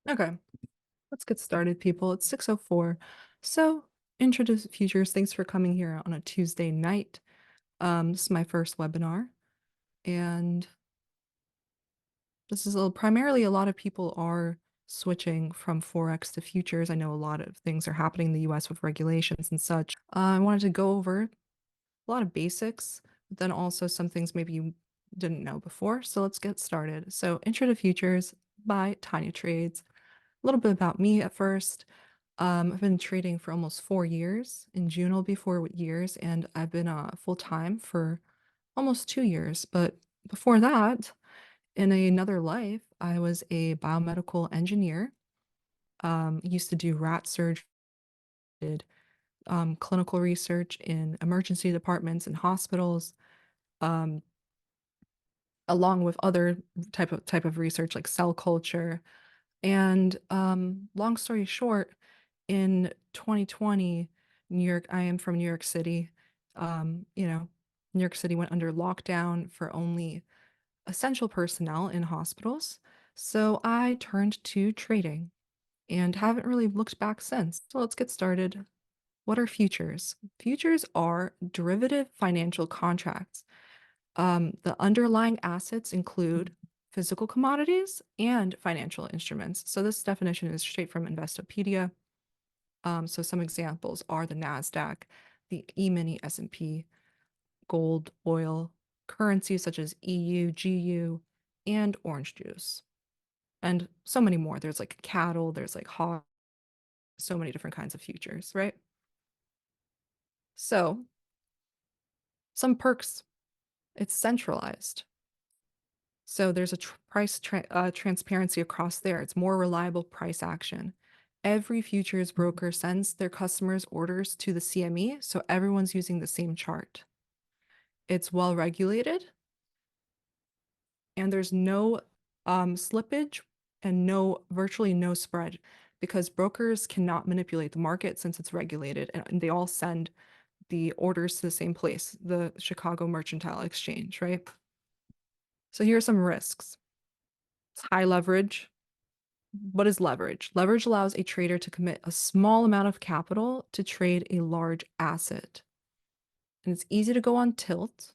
Okay, let's get started, people. It's 6:04. So, intro to futures. Thanks for coming here on a Tuesday night. This is my first webinar, and this is primarily a lot of people are switching from Forex to futures. I know a lot of things are happening in the US with regulations and such. I wanted to go over a lot of basics, but then also some things maybe you didn't know before. So let's get started. So, intro to futures by Tiny Trades. A little bit about me at first. I've been trading for almost 4 years. In June will be 4 years, and I've been full-time for almost 2 years. But before that, in another life, I was a biomedical engineer. Used to do rat surgery, did clinical research in emergency departments and hospitals, um, along with other type of research like cell culture. And long story short, in 2020, New York, I am from New York City. New York City went under lockdown for only essential personnel in hospitals. So I turned to trading and haven't really looked back since. So let's get started. What are futures? Futures are derivative financial contracts. The underlying assets include physical commodities and financial instruments. So this definition is straight from Investopedia. So some examples are the NASDAQ, the E-mini S&P, gold, oil, currencies such as EU, GU, and orange juice. And so many more. There's like cattle, there's like hog, so many different kinds of futures, right? So some perks. It's centralized. So there's a price transparency across there. It's more reliable price action. Every futures broker sends their customers orders to the CME, so everyone's using the same chart. It's well regulated, and there's no slippage and virtually no spread because brokers cannot manipulate the market since it's regulated, and they all send the orders to the same place, the Chicago Mercantile Exchange, right? So here are some risks. It's high leverage. What is leverage? Leverage allows a trader to commit a small amount of capital to trade a large asset. And it's easy to go on tilt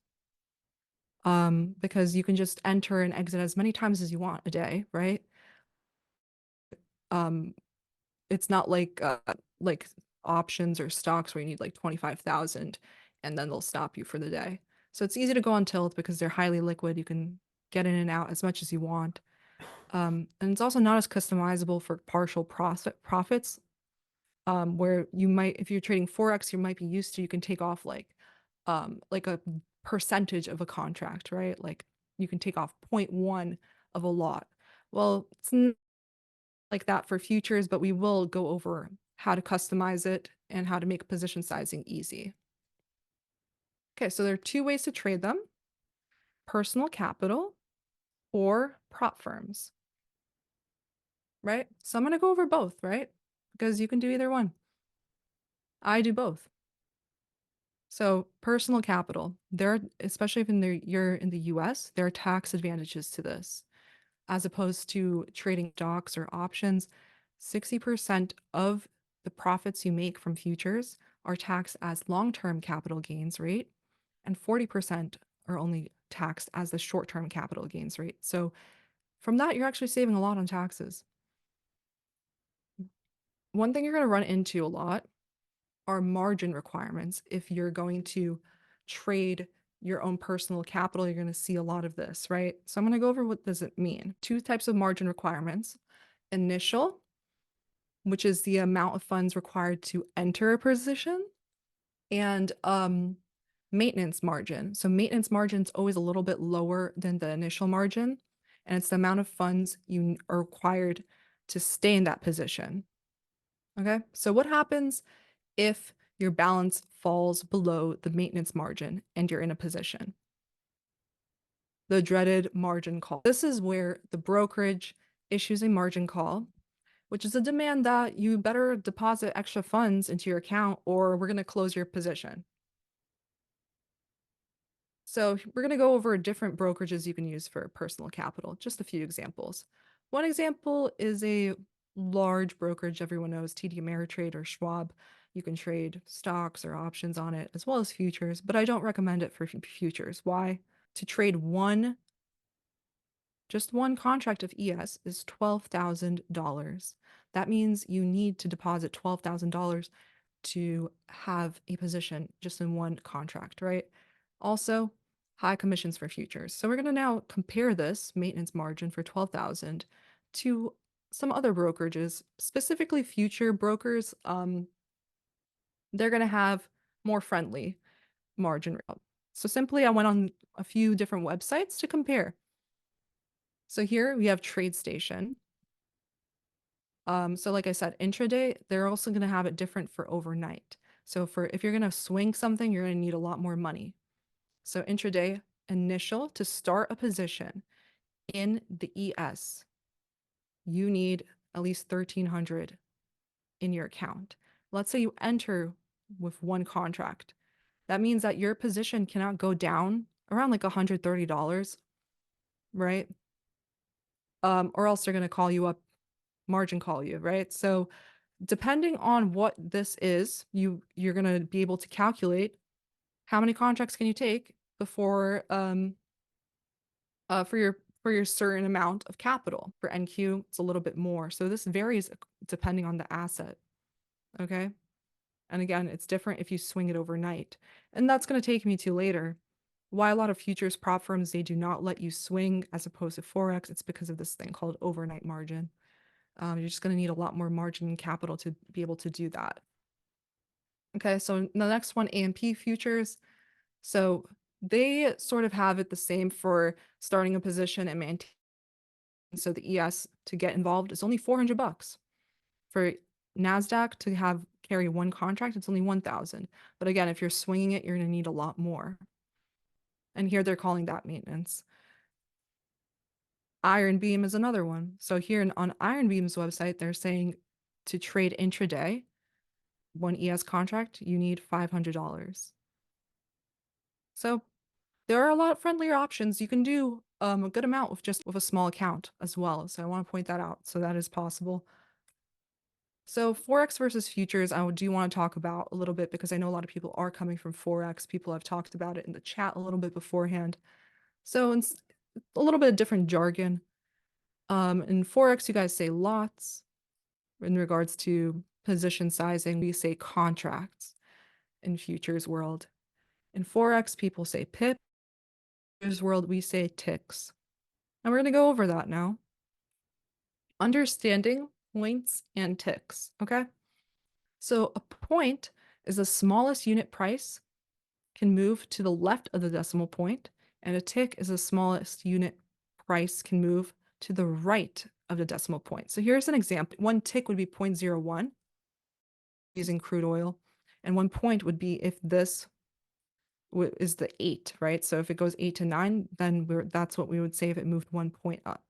because you can just enter and exit as many times as you want a day, right? Um, it's not like options or stocks where you need like 25,000 and then they'll stop you for the day. So it's easy to go on tilt because they're highly liquid. You can get in and out as much as you want. And it's also not as customizable for partial profits, where you might, if you're trading Forex, you might be used to, you can take off like a percentage of a contract, right? Like you can take off 0.1 of a lot. Well, it's not like that for futures, but we will go over how to customize it and how to make position sizing easy. Okay, so there are two ways to trade them: personal capital or prop firms, right? So I'm going to go over both, right? Because you can do either one. I do both. So personal capital, especially if you're in the US, there are tax advantages to this. As opposed to trading stocks or options, 60% of the profits you make from futures are taxed as long-term capital gains rate, and 40% are only taxed as the short-term capital gains rate. So from that, you're actually saving a lot on taxes. One thing you're going to run into a lot are margin requirements. If you're going to trade your own personal capital, you're going to see a lot of this, right? So I'm going to go over what does it mean. Two types of margin requirements: initial, which is the amount of funds required to enter a position, and maintenance margin. So maintenance margin is always a little bit lower than the initial margin, and it's the amount of funds you are required to stay in that position. Okay, so what happens if your balance falls below the maintenance margin and you're in a position? The dreaded margin call. This is where the brokerage issues a margin call, which is a demand that you better deposit extra funds into your account or we're going to close your position. So we're going to go over different brokerages you can use for personal capital, just a few examples. One example is a large brokerage everyone knows, TD Ameritrade or Schwab. You can trade stocks or options on it as well as futures, but I don't recommend it for futures. Why? To trade just one contract of ES is $12,000. That means you need to deposit $12,000 to have a position just in one contract, right? Also, high commissions for futures. So we're going to now compare this maintenance margin for 12,000 to some other brokerages, specifically future brokers. They're going to have more friendly margin. So simply I went on a few different websites to compare. So here we have TradeStation. So like I said, intraday, they're also going to have it different for overnight. So if you're going to swing something, you're going to need a lot more money. So intraday initial to start a position in the ES, you need at least 1,300 in your account. Let's say you enter with one contract. That means that your position cannot go down around like $130, right? Or else they're going to call you up, margin call you, right? So depending on what this is, you're going to be able to calculate how many contracts can you take before for your certain amount of capital. For NQ, it's a little bit more. So this varies depending on the asset. Okay. And again, it's different if you swing it overnight. And that's going to take me to later why a lot of futures prop firms, they do not let you swing as opposed to Forex. It's because of this thing called overnight margin. You're just going to need a lot more margin and capital to be able to do that. Okay, so the next one, AMP futures. So they sort of have it the same for starting a position and maintaining. So the ES to get involved is only $400. For NASDAQ to have carry one contract, it's only 1,000. But again, if you're swinging it, you're going to need a lot more. And here they're calling that maintenance. Iron Beam is another one. So here on Iron Beam's website, they're saying to trade intraday, one ES contract, you need $500. So there are a lot friendlier options. You can do a good amount with a small account as well. So I want to point that out. So that is possible. So Forex versus futures, I do want to talk about a little bit because I know a lot of people are coming from Forex. People have talked about it in the chat a little bit beforehand. So it's a little bit of different jargon. In Forex, you guys say lots. In regards to position sizing, we say contracts. In futures world. In Forex, people say pip. In futures world, we say ticks. And we're going to go over that now. Understanding points and ticks, okay? So a point is the smallest unit price can move to the left of the decimal point, and a tick is the smallest unit price can move to the right of the decimal point. So here's an example. One tick would be 0.01 using crude oil, and one point would be if this is the 8, right? So if it goes 8 to 9, then that's what we would say if it moved 1 point up.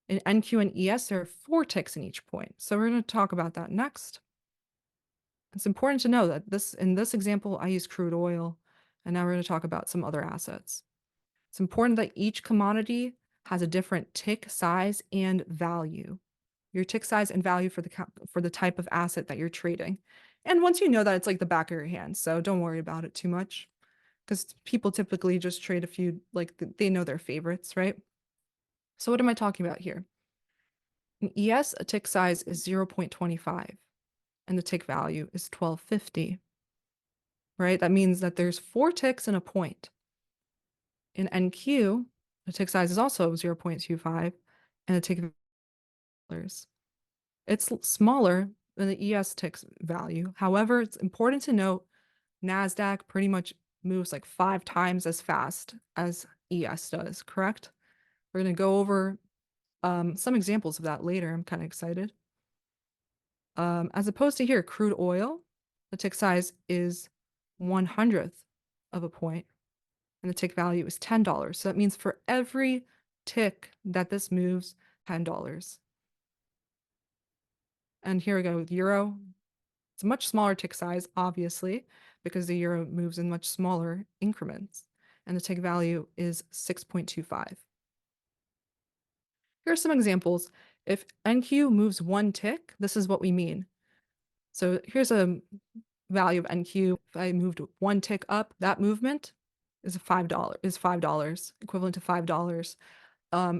In NQ and ES, there are 4 ticks in each point. So we're going to talk about that next. It's important to know that in this example, I use crude oil, and now we're going to talk about some other assets. It's important that each commodity has a different tick size and value. Your tick size and value for the type of asset that you're trading. And once you know that, it's like the back of your hand, so don't worry about it too much. Because people typically just trade a few, like they know their favorites, right? So what am I talking about here? In ES, a tick size is 0.25 and the tick value is 1250, right? That means that there's 4 ticks in a point. In NQ, the tick size is also 0.25 and the tick dollars. It's smaller than the ES tick's value. However, it's important to note NASDAQ pretty much moves like 5 times as fast as ES does, correct? We're going to go over some examples of that later. I'm kind of excited. As opposed to here, crude oil, the tick size is 1/100th of a point, and the tick value is $10. So that means for every tick that this moves, $10. And here we go with euro. It's a much smaller tick size, obviously, because the euro moves in much smaller increments, and the tick value is 6.25. Here are some examples. If NQ moves one tick, this is what we mean. So here's a value of NQ. If I moved one tick up, that movement is $5, equivalent to $5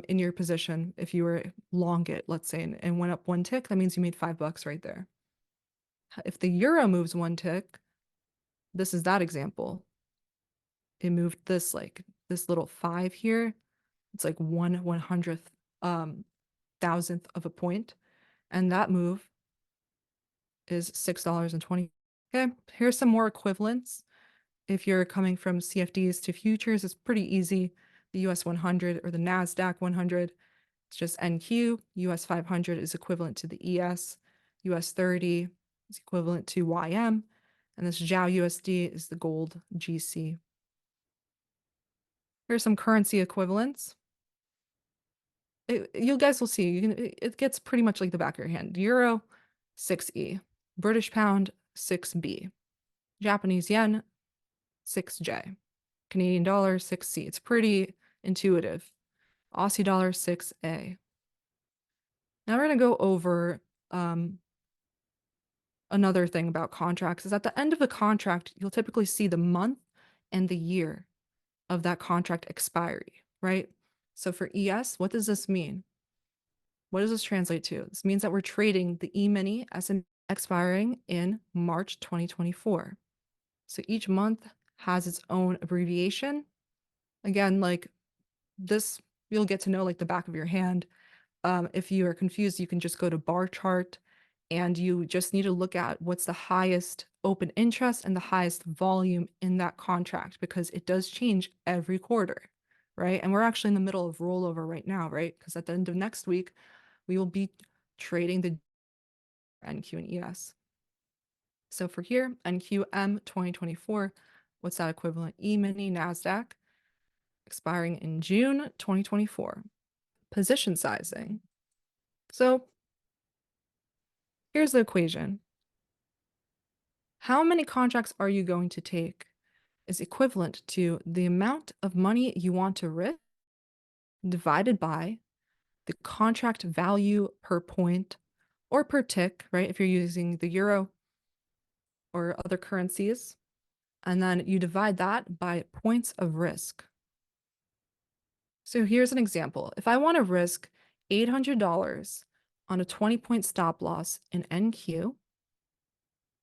in your position. If you were long it, let's say, and went up one tick, that means you made $5 right there. If the euro moves one tick, this is that example. It moved this like this little 5 here. It's like 1/100th thousandth of a point. And that move is $6.20. Okay, here's some more equivalents. If you're coming from CFDs to futures, it's pretty easy. The US 100 or the NASDAQ 100, it's just NQ. US 500 is equivalent to the ES. US 30 is equivalent to YM. And this JAO USD is the gold GC. Here's some currency equivalents. You guys will see. It gets pretty much like the back of your hand. Euro, 6E. British pound, 6B. Japanese yen, 6J. Canadian dollar, 6C. It's pretty intuitive. Aussie dollar, 6A. Now we're going to go over another thing about contracts is at the end of the contract, you'll typically see the month and the year of that contract expiry, right? So for ES, what does this mean? What does this translate to? This means that we're trading the E-mini S&P expiring in March 2024. So each month has its own abbreviation. Again, like this, you'll get to know like the back of your hand. If you are confused, you can just go to bar chart and you just need to look at what's the highest open interest and the highest volume in that contract because it does change every quarter, right? And we're actually in the middle of rollover right now, right? Because at the end of next week, we will be trading the NQ and ES. So for here, NQM 2024, what's that equivalent? E-mini NASDAQ expiring in June 2024. Position sizing. So here's the equation. How many contracts are you going to take is equivalent to the amount of money you want to risk divided by the contract value per point or per tick, right? If you're using the euro or other currencies, and then you divide that by points of risk. So here's an example. If I want to risk $800 on a 20-point stop loss in NQ,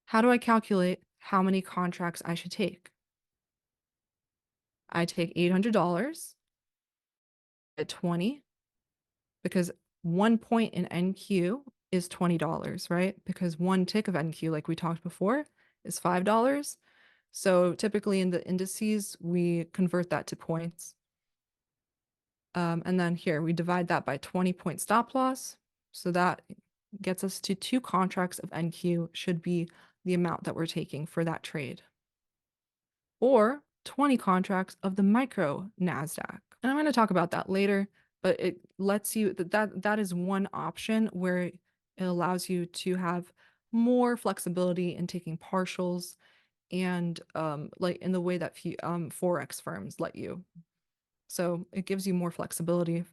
how do I calculate how many contracts I should take? I take $800 at 20 because 1 point in NQ is $20, right? Because one tick of NQ, like we talked before, is $5. So typically in the indices, we convert that to points. And then here we divide that by 20-point stop loss. So that gets us to 2 contracts of NQ should be the amount that we're taking for that trade. Or 20 contracts of the micro NASDAQ. And I'm going to talk about that later, but it lets you, that is one option where it allows you to have more flexibility in taking partials and like in the way that Forex firms let you. So it gives you more flexibility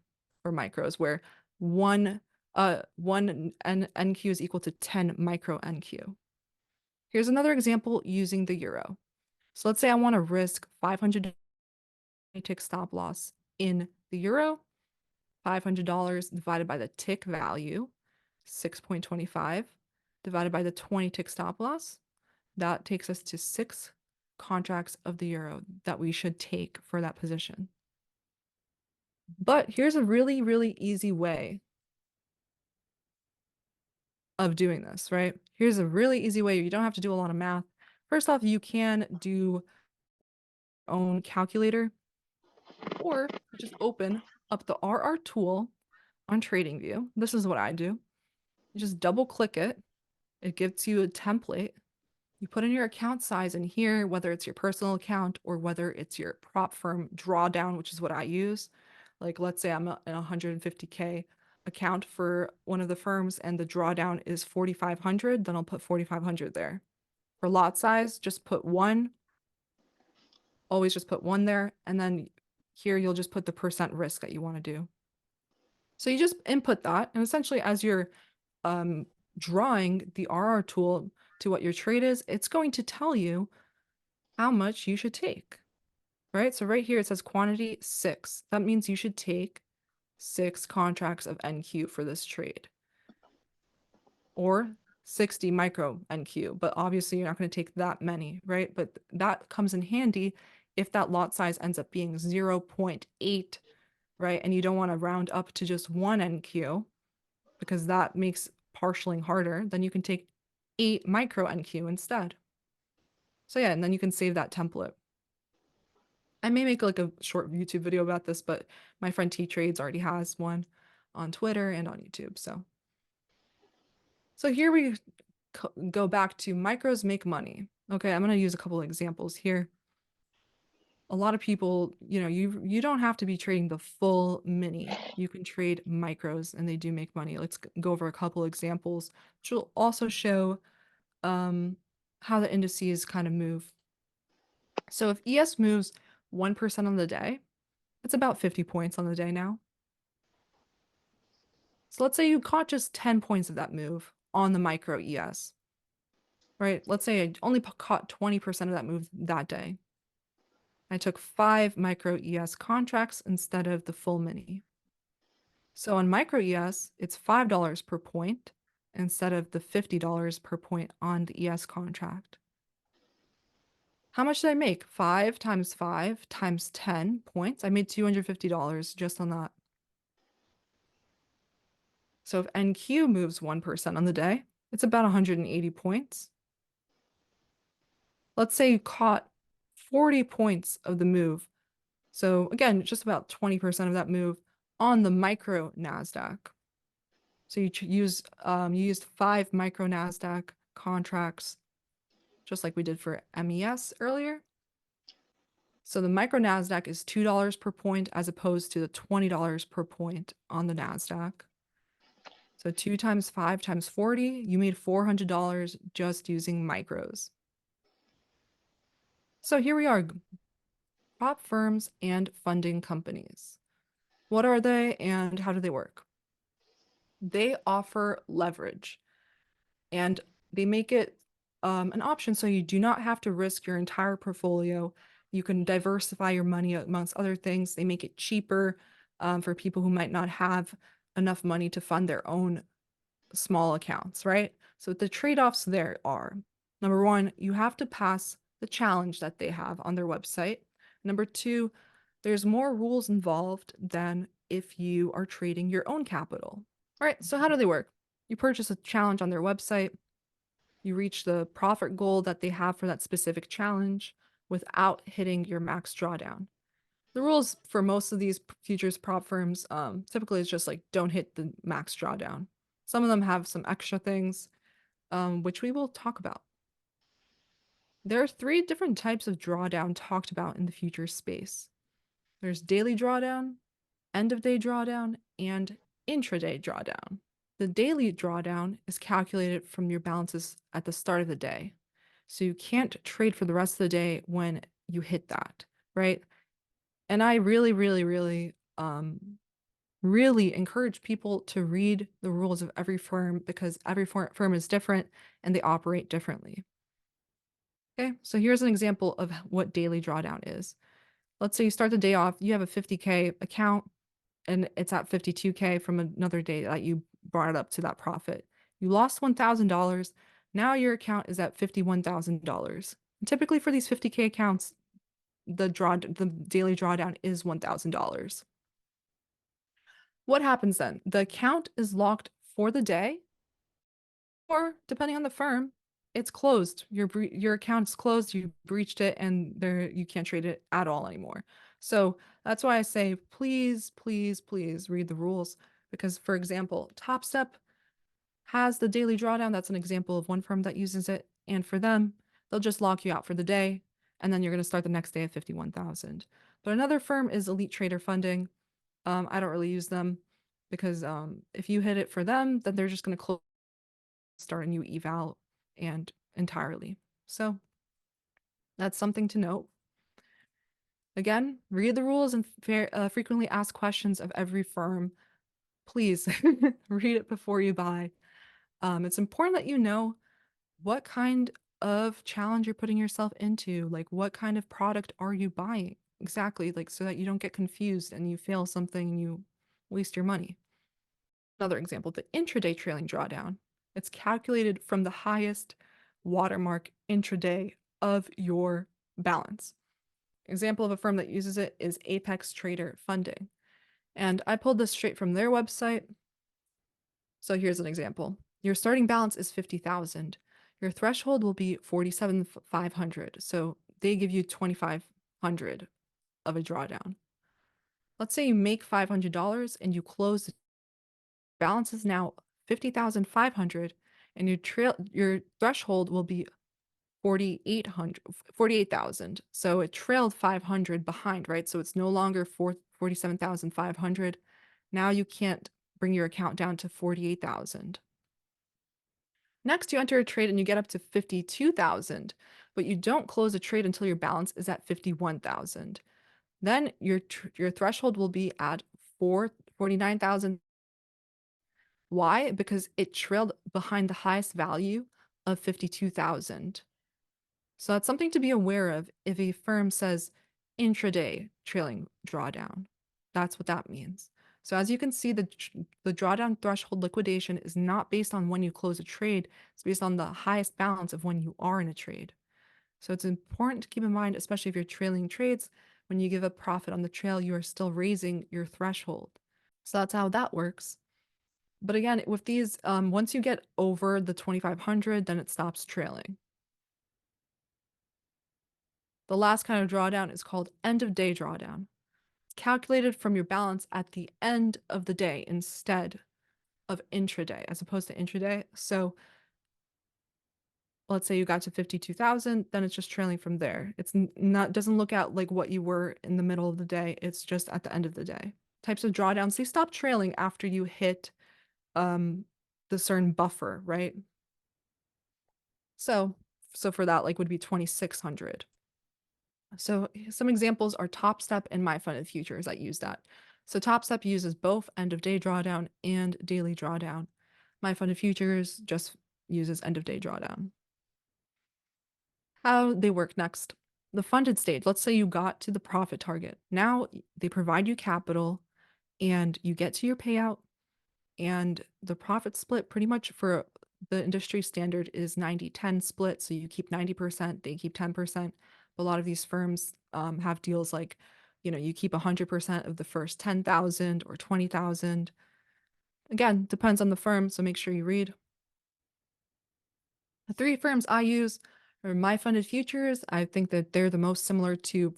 for micros where one NQ is equal to 10 micro NQ. Here's another example using the euro. So let's say I want to risk 500 tick stop loss in the euro, $500 divided by the tick value, 6.25, divided by the 20 tick stop loss. That takes us to 6 contracts of the euro that we should take for that position. But here's a really, really easy way of doing this, right? Here's a really easy way. You don't have to do a lot of math. First off, you can do your own calculator or just open up the RR tool on TradingView. This is what I do. You just double click it. It gives you a template. You put in your account size in here, whether it's your personal account or whether it's your prop firm drawdown, which is what I use. Like, let's say I'm an 150K account for one of the firms and the drawdown is 4,500, then I'll put 4,500 there. For lot size, just put 1. Always just put 1 there. And then here you'll just put the percent risk that you want to do. So you just input that, and essentially as you're um, drawing the RR tool to what your trade is, it's going to tell you how much you should take, right? So right here it says quantity 6. That means you should take 6 contracts of NQ for this trade, or 60 micro NQ, but obviously you're not going to take that many, right? But that comes in handy if that lot size ends up being 0.8, right? And you don't want to round up to just 1 NQ because that makes partialing harder, then you can take 8 micro NQ instead. So yeah, and then you can save that template. I may make like a short YouTube video about this, but my friend T Trades already has one on Twitter and on YouTube. So here we go back to micros make money. Okay, I'm going to use a couple of examples here. A lot of people, you don't have to be trading the full mini. You can trade micros and they do make money. Let's go over a couple examples, which will also show how the indices kind of move. So if ES moves 1% on the day, it's about 50 points on the day now. So let's say you caught just 10 points of that move on the micro ES, right? Let's say I only caught 20% of that move that day. I took 5 micro ES contracts instead of the full mini. So on micro ES, it's $5 per point instead of the $50 per point on the ES contract. How much did I make? 5 times 5 times 10 points. I made $250 just on that. So if NQ moves 1% on the day, it's about 180 points. Let's say you caught 40 points of the move. So again, just about 20% of that move on the micro NASDAQ. So you used 5 micro NASDAQ contracts, just like we did for MES earlier. So the micro NASDAQ is $2 per point as opposed to the $20 per point on the NASDAQ. So 2 times 5 times 40, you made $400 just using micros. So here we are, prop firms and funding companies. What are they and how do they work? They offer leverage and they make it an option so you do not have to risk your entire portfolio. You can diversify your money amongst other things. They make it cheaper for people who might not have enough money to fund their own small accounts, right? So the trade-offs there are, number one, you have to pass the challenge that they have on their website. Number two, there's more rules involved than if you are trading your own capital. All right, so how do they work? You purchase a challenge on their website, you reach the profit goal that they have for that specific challenge without hitting your max drawdown. The rules for most of these futures prop firms typically is just like don't hit the max drawdown. Some of them have some extra things, which we will talk about. There are 3 different types of drawdown talked about in the futures space. There's daily drawdown, end of day drawdown, and intraday drawdown. The daily drawdown is calculated from your balances at the start of the day. So you can't trade for the rest of the day when you hit that, right? And I really, really, really encourage people to read the rules of every firm because every firm is different and they operate differently. Okay, so here's an example of what daily drawdown is. Let's say you start the day off, you have a 50K account and it's at 52K from another day that you brought it up to that profit. You lost $1,000. Now your account is at $51,000. Typically for these 50K accounts, the daily drawdown is $1,000. What happens then? The account is locked for the day, or depending on the firm, it's closed. Your account's closed, you breached it, and you can't trade it at all anymore. So that's why I say, please, please, please read the rules. Because, for example, Top Step has the daily drawdown. That's an example of one firm that uses it. And for them, they'll just lock you out for the day, and then you're going to start the next day at 51,000. But another firm is Elite Trader Funding. I don't really use them because if you hit it for them, then they're just going to start a new eval and entirely. So that's something to note. Again, read the rules and frequently ask questions of every firm please read it before you buy. It's important that you know what kind of challenge you're putting yourself into. Like, what kind of product are you buying? Exactly, like, so that you don't get confused and you fail something and you waste your money. Another example, the intraday trailing drawdown. It's calculated from the highest watermark intraday of your balance. Example of a firm that uses it is Apex Trader Funding. And I pulled this straight from their website. So here's an example. Your starting balance is 50,000. Your threshold will be 47,500. So they give you 2,500 of a drawdown. Let's say you make $500 and you close, the balance is now 50,500 and your threshold will be 48,000. So it trailed 500 behind, right? So it's no longer 47,500. Now you can't bring your account down to 48,000. Next, you enter a trade and you get up to 52,000, but you don't close a trade until your balance is at 51,000. Then your threshold will be at 49,000. Why? Because it trailed behind the highest value of 52,000. So that's something to be aware of if a firm says intraday trailing drawdown. That's what that means. So as you can see, the drawdown threshold liquidation is not based on when you close a trade. It's based on the highest balance of when you are in a trade. So it's important to keep in mind, especially if you're trailing trades, when you give a profit on the trail, you are still raising your threshold. So that's how that works. But again, with these, once you get over the 2,500, then it stops trailing. The last kind of drawdown is called end of day drawdown. It's calculated from your balance at the end of the day instead of intraday, as opposed to intraday. So let's say you got to 52,000, then it's just trailing from there. It's not, doesn't look at like what you were in the middle of the day. It's just at the end of the day. Types of drawdowns, they stop trailing after you hit the certain buffer, right? So for that, like, would be 2,600. So some examples are Top Step and My Funded Futures that use that. So Top Step uses both end of day drawdown and daily drawdown. My Funded Futures just uses end of day drawdown. How they work next. The funded stage, let's say you got to the profit target. Now they provide you capital and you get to your payout, and the profit split pretty much for the industry standard is 90-10 split. So you keep 90%, they keep 10%. But a lot of these firms have deals like, you keep 100% of the first 10,000 or 20,000. Again, depends on the firm, so make sure you read. The three firms I use are My Funded Futures. I think that they're the most similar to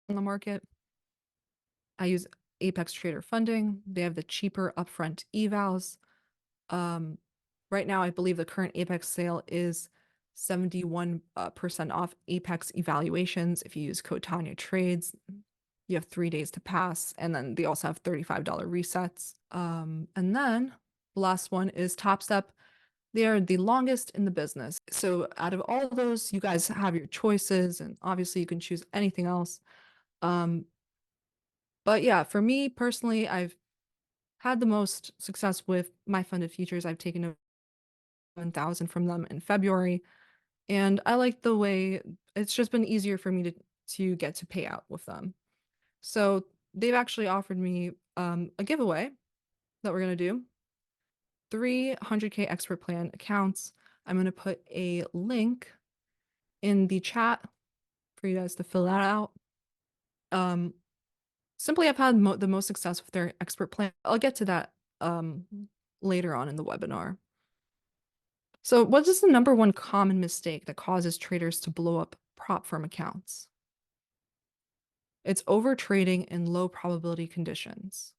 on the market. I use Apex Trader Funding. They have the cheaper upfront evals. Right now, I believe the current Apex sale is 71% off Apex evaluations. If you use code Tanya Trades, you have 3 days to pass. And then they also have $35 resets. And then the last one is Top Step. They are the longest in the business. So out of all of those, you guys have your choices, and obviously you can choose anything else. But yeah, for me personally, I've had the most success with My Funded Futures. I've taken 7,000 from them in February, and I like the way it's just been easier for me to get to payout with them. So they've actually offered me a giveaway that we're gonna do. 300K expert plan accounts. I'm gonna put a link in the chat for you guys to fill that out. Simply, I've had the most success with their expert plan. I'll get to that later on in the webinar. So what is the number one common mistake that causes traders to blow up prop firm accounts? It's over trading in low probability conditions.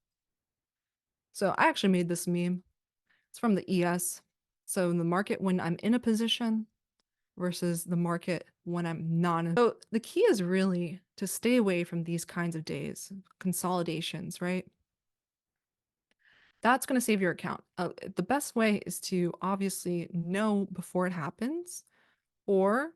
So I actually made this meme. It's from the ES. So in the market when I'm in a position versus the market when I'm not. So the key is really to stay away from these kinds of days, consolidations, right? That's going to save your account. The best way is to obviously know before it happens, or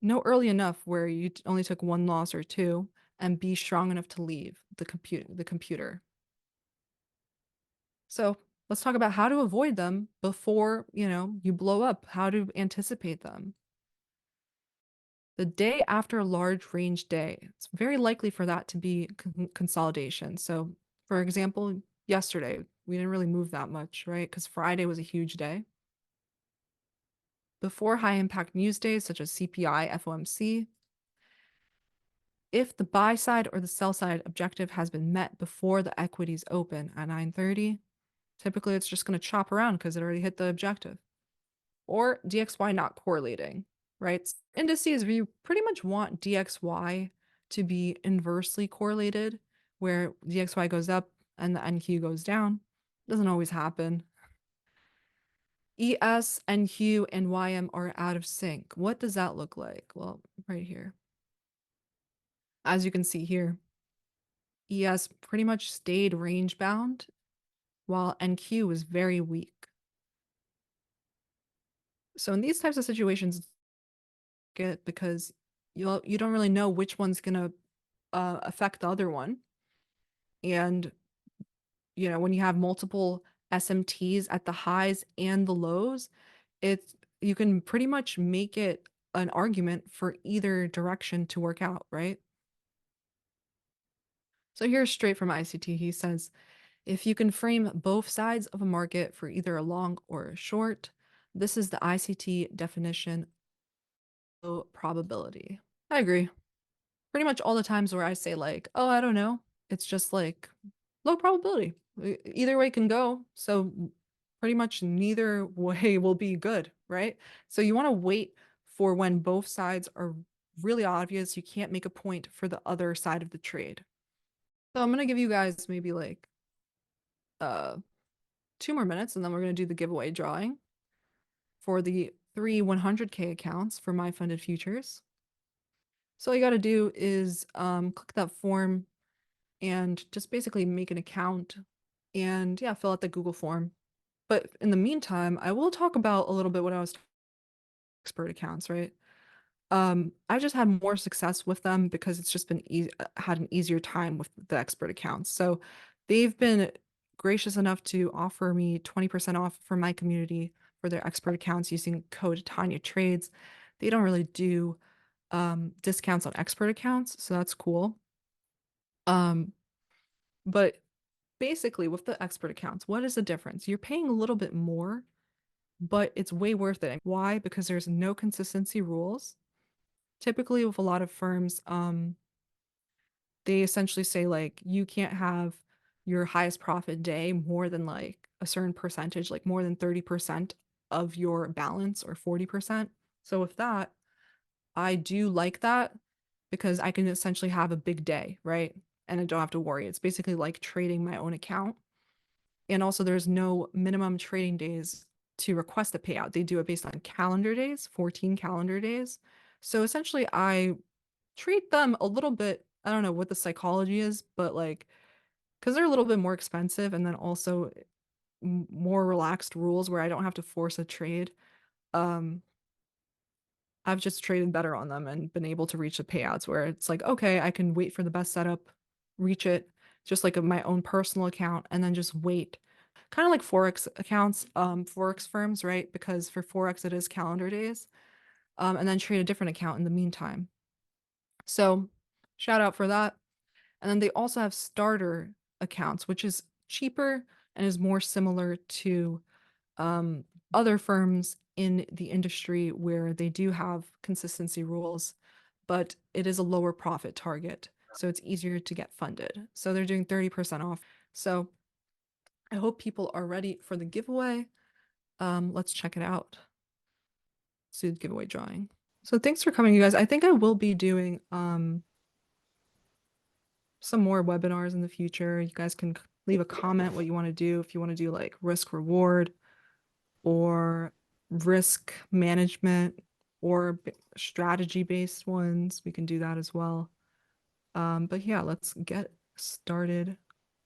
know early enough where you only took one loss or two, and be strong enough to leave the computer. So let's talk about how to avoid them before, you blow up, how to anticipate them. The day after a large range day, it's very likely for that to be consolidation. So, for example, yesterday, we didn't really move that much, right? Because Friday was a huge day. Before high impact news days such as CPI, FOMC, if the buy side or the sell side objective has been met before the equities open at 9:30, typically it's just going to chop around because it already hit the objective. Or DXY not correlating, right? Indices, you pretty much want DXY to be inversely correlated, where DXY goes up and the NQ goes down. Doesn't always happen. ES, NQ, and YM are out of sync. What does that look like? Well, right here. As you can see here, ES pretty much stayed range bound while NQ was very weak. So in these types of situations, because you don't really know which one's gonna affect the other one. And when you have multiple SMTs at the highs and the lows, you can pretty much make it an argument for either direction to work out, right? So here's straight from ICT. He says, if you can frame both sides of a market for either a long or a short, this is the ICT definition of probability. I agree. Pretty much all the times where I say like, oh, I don't know, it's just like low probability. Either way can go. So pretty much neither way will be good, right? So you want to wait for when both sides are really obvious. You can't make a point for the other side of the trade. So I'm gonna give you guys maybe like uh 2 more minutes and then we're gonna do the giveaway drawing for the three 100K accounts for my funded futures. So all you got to do is click that form and just basically make an account and yeah, fill out the Google form. But in the meantime, I will talk about a little bit what I was expert accounts, right? I just had more success with them because it's just been had an easier time with the expert accounts. So they've been gracious enough to offer me 20% off for my community for their expert accounts using code Tanya Trades. They don't really do discounts on expert accounts, so that's cool. Um, but basically with the expert accounts, what is the difference? You're paying a little bit more, but it's way worth it. Why? Because there's no consistency rules. Typically with a lot of firms, they essentially say like you can't have your highest profit day more than like a certain percentage, like more than 30% of your balance or 40%. So with that, I do like that because I can essentially have a big day, right? And I don't have to worry. It's basically like trading my own account. And also, there's no minimum trading days to request a payout. They do it based on calendar days, 14 calendar days. So essentially, I treat them a little bit, I don't know what the psychology is, but like, because they're a little bit more expensive and then also more relaxed rules where I don't have to force a trade. Um, I've just traded better on them and been able to reach the payouts where it's like, okay, I can wait for the best setup, reach it, just like my own personal account, and then just wait. Kind of like Forex accounts, Forex firms, right? Because for Forex, it is calendar days, and then trade a different account in the meantime. So shout out for that. And then they also have starter accounts, which is cheaper and is more similar to um, other firms in the industry where they do have consistency rules, but it is a lower profit target. So it's easier to get funded. So they're doing 30% off. So I hope people are ready for the giveaway. Let's check it out. Let's do the giveaway drawing. So thanks for coming, you guys. I think I will be doing some more webinars in the future. You guys can leave a comment what you want to do. If you want to do like risk reward or risk management or strategy based ones, we can do that as well. But yeah, let's get started.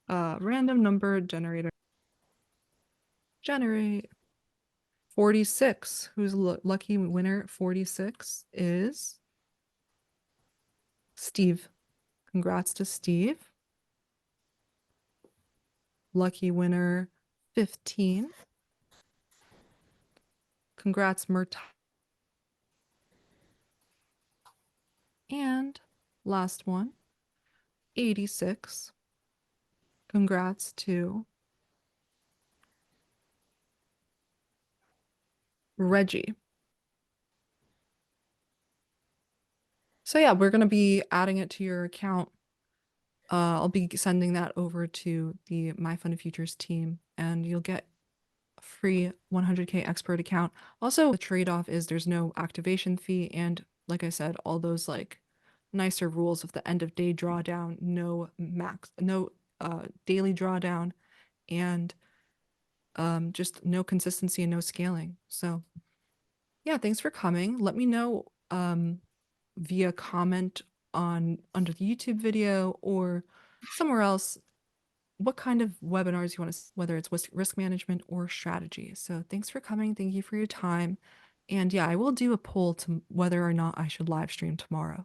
Random number generator. Generate 46. Who's lucky winner? 46 is Steve. Congrats to Steve. Lucky winner 15. Congrats, Mert. And last one, 86. Congrats to Reggie. So yeah, we're going to be adding it to your account. I'll be sending that over to the My Fund of Futures team, and you'll get a free 100K expert account. Also, the trade-off is there's no activation fee, and like I said, all those like nicer rules of the end of day drawdown, no daily drawdown, and just no consistency and no scaling. So yeah, thanks for coming. Let me know via comment on under the YouTube video or somewhere else what kind of webinars you want to, whether it's risk management or strategy. So thanks for coming. Thank you for your time. And yeah, I will do a poll to whether or not I should live stream tomorrow.